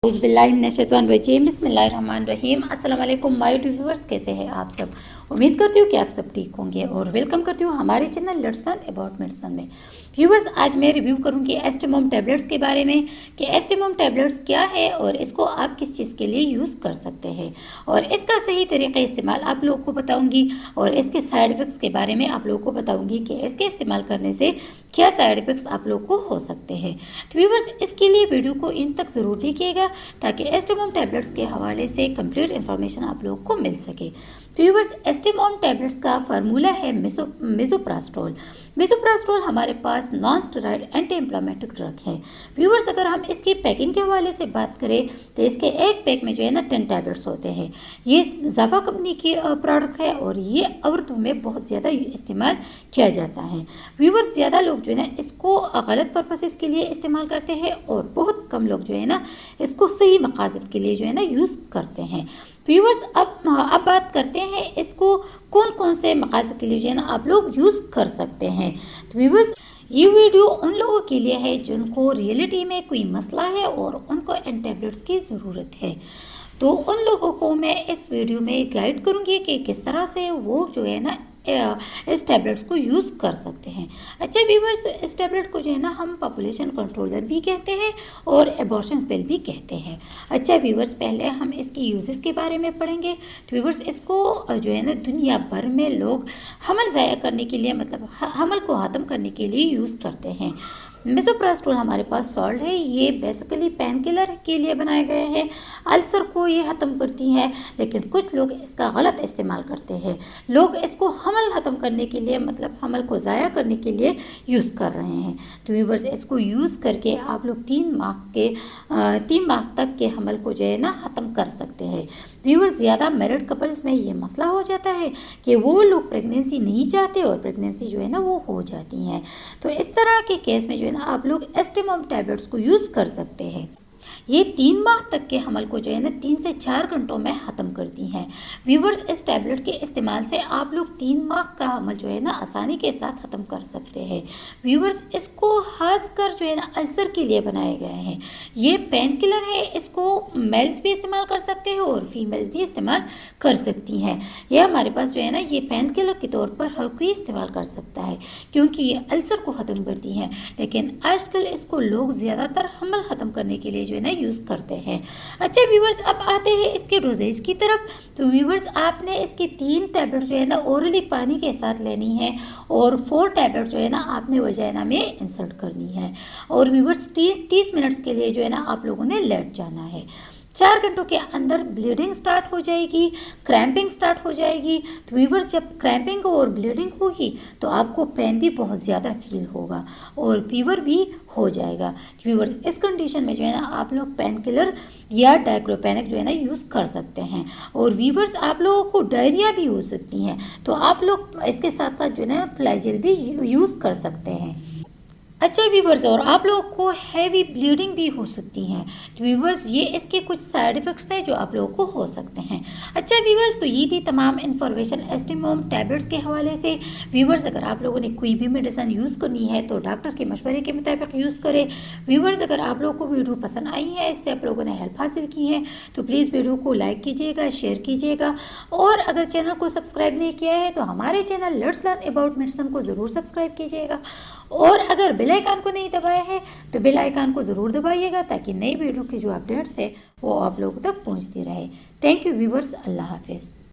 बिस्मिल्लाहिर्रहमानिर्रहीम बिस्मिल्लाहिर्रहमानिर्रहीम। अस्सलाम वालेकुम माय व्यूअर्स, कैसे हैं आप सब। उम्मीद करती हूँ कि आप सब ठीक होंगे और वेलकम करती हूँ हमारे channel let's learn about medicine में। व्यूअर्स, आज मैं रिव्यू करूँगी एस्टेमोम टैबलेट्स के बारे में कि एस्टेमोम टैबलेट्स क्या है और इसको आप किस चीज़ के लिए यूज़ कर सकते हैं और इसका सही तरीक़ा इस्तेमाल आप लोगों को बताऊँगी और इसके साइड इफ़ेक्ट्स के बारे में आप लोगों को बताऊँगी कि इसके इस्तेमाल करने से क्या साइड इफ़ेक्ट्स आप लोग को हो सकते हैं। तो व्यूअर्स, इसके लिए वीडियो को इन तक ज़रूर देखिएगा ताकि एस्टेमोम टैबलेट्स के हवाले से कंप्लीट इन्फॉर्मेशन आप लोगों को मिल सके। तो व्यूअर्स, एस्टेमोम टैबलेट्स का फार्मूला है मिसोप्रास्टोल। मिसोप्रास्टोल हमारे पास non steroid anti inflammatory drug है। व्यूअर्स, अगर हम इसकी पैकिंग के हवाले से बात करें तो इसके एक पैक में जो है ना 10 टैबलेट्स होते हैं। ये ज़ावा कंपनी की प्रोडक्ट है और ये औरतों में बहुत ज़्यादा इस्तेमाल किया जाता है। व्यूअर्स, ज़्यादा लोग जो है ना इसको गलत पर्पसेस के लिए इस्तेमाल करते हैं और बहुत कम लोग जो है ना इसको सही मकासद के लिए जो है ना यूज़ करते हैं। व्यूअर्स, अब बात करते हैं इसको कौन कौन से मकासद के लिए जो है ना आप लोग यूज़ कर सकते हैं। तो व्यूअर्स, ये वीडियो उन लोगों के लिए है जिनको रियलिटी में कोई मसला है और उनको इन टैबलेट्स की ज़रूरत है। तो उन लोगों को मैं इस वीडियो में गाइड करूँगी कि किस तरह से वो जो है ना इस टैबलेट्स को यूज़ कर सकते हैं। अच्छा व्यूअर्स, तो इस टैबलेट को जो है ना हम पॉपुलेशन कंट्रोलर भी कहते हैं और एबॉर्शन पिल भी कहते हैं। अच्छा व्यूअर्स, पहले हम इसकी यूजेस के बारे में पढ़ेंगे। तो व्यूअर्स, इसको जो है ना दुनिया भर में लोग हमल ज़ाया करने के लिए, मतलब हमल को ख़त्म करने के लिए यूज़ करते हैं। मिसोप्रास्टोल हमारे पास सॉल्ट है, ये बेसिकली पेन किलर के लिए बनाए गए हैं। अल्सर को ये ख़त्म करती हैं, लेकिन कुछ लोग इसका गलत इस्तेमाल करते हैं। लोग इसको हमल ख़त्म करने के लिए, मतलब हमल को ज़ाया करने के लिए यूज़ कर रहे हैं। तो व्यूअर्स, इसको यूज़ करके आप लोग 3 माह तक के हमल को जो है ना ख़त्म कर सकते हैं। व्यूअर्स, ज़्यादा मैरिड कपल्स में ये मसला हो जाता है कि वो लोग प्रेगनेंसी नहीं चाहते और प्रेगनेंसी जो है ना वो हो जाती हैं। तो इस तरह के केस में जो है ना आप लोग एस्टेमोम टैबलेट्स को यूज़ कर सकते हैं। ये 3 माह तक के हमल को जो है ना 3 से 4 घंटों में ख़त्म करती हैं। व्यूअर्स, इस टैबलेट के इस्तेमाल से आप लोग 3 माह का हमल जो है ना आसानी के साथ ख़त्म कर सकते हैं। व्यूअर्स, इसको खासकर जो है ना अल्सर के लिए बनाए गए हैं। ये पेन किलर है, इसको मेल्स भी इस्तेमाल कर सकते हैं और फीमेल भी इस्तेमाल कर सकती हैं। यह हमारे पास जो है ना ये पेन किलर के तौर पर हर कोई इस्तेमाल कर सकता है क्योंकि ये अल्सर को ख़त्म करती हैं, लेकिन आजकल इसको लोग ज़्यादातर हमल ख़त्म करने के लिए जो है ना यूज़ करते हैं। अच्छा व्यूअर्स, अब आते हैं इसके डोजेज की तरफ। तो व्यूअर्स, आपने इसकी 3 टैबलेट जो है ना ओरली पानी के साथ लेनी है और 4 टैबलेट जो है ना आपने वजाइना में इंसर्ट करनी है और व्यूअर्स 30 मिनट्स के लिए जो है ना आप लोगों ने लेट जाना है। 4 घंटों के अंदर ब्लीडिंग स्टार्ट हो जाएगी, क्रैम्पिंग स्टार्ट हो जाएगी। तो व्यूअर्स, जब क्रैम्पिंग और ब्लीडिंग होगी तो आपको पेन भी बहुत ज़्यादा फील होगा और फीवर भी हो जाएगा। व्यूअर्स, इस कंडीशन में जो है ना आप लोग पेन किलर या डाइक्लोफेनेक जो है ना यूज़ कर सकते हैं। और व्यूअर्स, आप लोगों को डायरिया भी हो सकती हैं तो आप लोग इसके साथ साथ जो है ना फ्लाइजेल भी यूज़ कर सकते हैं। अच्छा व्यूवर्स, और आप लोगों को हैवी ब्लीडिंग भी हो सकती हैं। तो व्यूवर्स, ये इसके कुछ साइड इफ़ेक्ट्स हैं जो आप लोगों को हो सकते हैं। अच्छा व्यूवर्स, तो ये थी तमाम इन्फॉर्मेशन एस्टेमोम टैबलेट्स के हवाले से। व्यूवर्स, अगर आप लोगों ने कोई भी मेडिसिन यूज़ करनी है तो डॉक्टर के मशवरे के मुताबिक यूज़ करें। व्यूवर्स, अगर आप लोगों को वीडियो पसंद आई है, इससे आप लोगों ने हेल्प हासिल की है, तो प्लीज़ वीडियो को लाइक कीजिएगा, शेयर कीजिएगा और अगर चैनल को सब्सक्राइब नहीं किया है तो हमारे channel let's learn about medicine को ज़रूर सब्सक्राइब कीजिएगा और अगर बेल आइकन को नहीं दबाया है तो बेल आइकन को ज़रूर दबाइएगा ताकि नई वीडियो की जो अपडेट्स है वो आप लोगों तक पहुंचती रहे। थैंक यू व्यूवर्स, अल्लाह हाफिज़।